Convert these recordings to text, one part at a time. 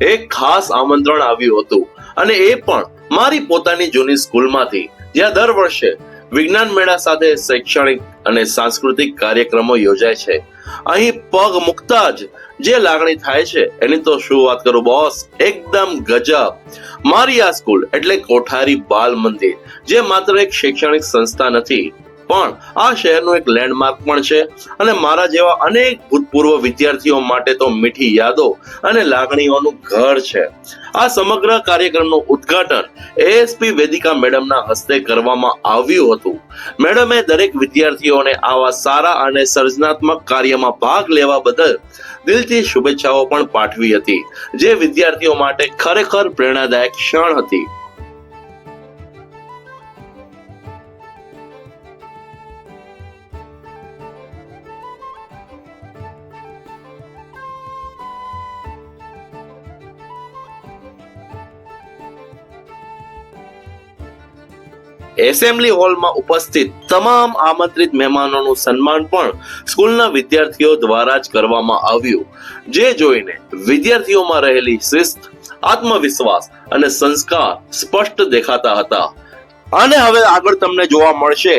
એક ખાસ આમંત્રણ આવ્યું હતું અને એ પણ મારી પોતાની જૂની સ્કૂલમાંથી, જ્યાં દર વર્ષે વિજ્ઞાન મેળા સાથે શૈક્ષણિક અને સાંસ્કૃતિક કાર્યક્રમો યોજાય છે. અહીં પગ મૂકતા જ જે લાગણી થાય છે એની તો શું વાત કરું બોસ, એકદમ ગજબ. મારી આ સ્કૂલ એટલે કોઠારી બાલ મંદિર, જે માત્ર એક શૈક્ષણિક સંસ્થા નથી પણ આ શહેરનું એક લેન્ડમાર્ક પણ છે અને મારા જેવા અનેક ભૂતપૂર્વ વિદ્યાર્થીઓ માટે તો મીઠી યાદો અને લાગણીઓનું ઘર છે. આ સમગ્ર કાર્યક્રમનું ઉદ્ઘાટન એએસપી વેદિકા મેડમના હસ્તે કરવામાં આવ્યું હતું. મેડમે દરેક વિદ્યાર્થીઓને આવા સારા અને સર્જનાત્મક કાર્યમાં ભાગ લેવા બદલ દિલથી શુભેચ્છાઓ પણ પાઠવી હતી, જે વિદ્યાર્થીઓ માટે ખરેખર પ્રેરણાદાયક ક્ષણ હતી. એસેમ્બલી હોલમાં ઉપસ્થિત તમામ આમંત્રિત મહેમાનોનું સન્માન પણ સ્કૂલના વિદ્યાર્થીઓ દ્વારા જ કરવામાં આવ્યું, જે જોઈને વિદ્યાર્થીઓમાં રહેલી શિસ્ત, આત્મવિશ્વાસ અને સંસ્કાર સ્પષ્ટ દેખાતા હતા. અને હવે આગળ તમને જોવા મળશે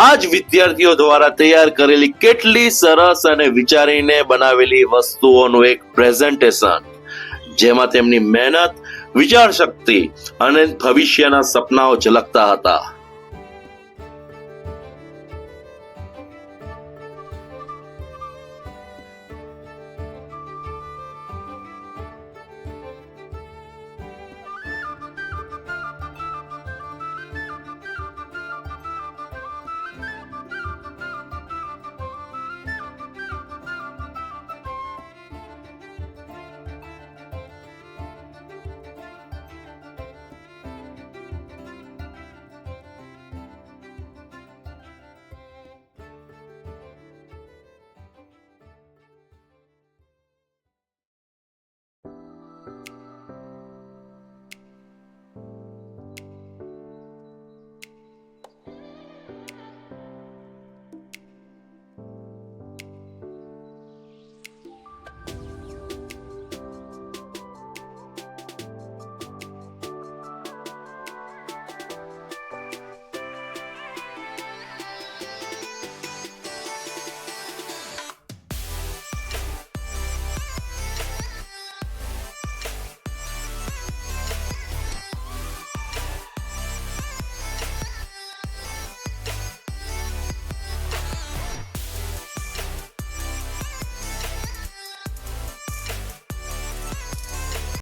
આ જ વિદ્યાર્થીઓ દ્વારા તૈયાર કરેલી કેટલી સરસ અને વિચારીને બનાવેલી વસ્તુઓનું એક પ્રેઝન્ટેશન, જેમાં તેમની મહેનત, વિચાર શક્તિ અને ભવિષ્યના સપનાઓ ઝલકતા હતા.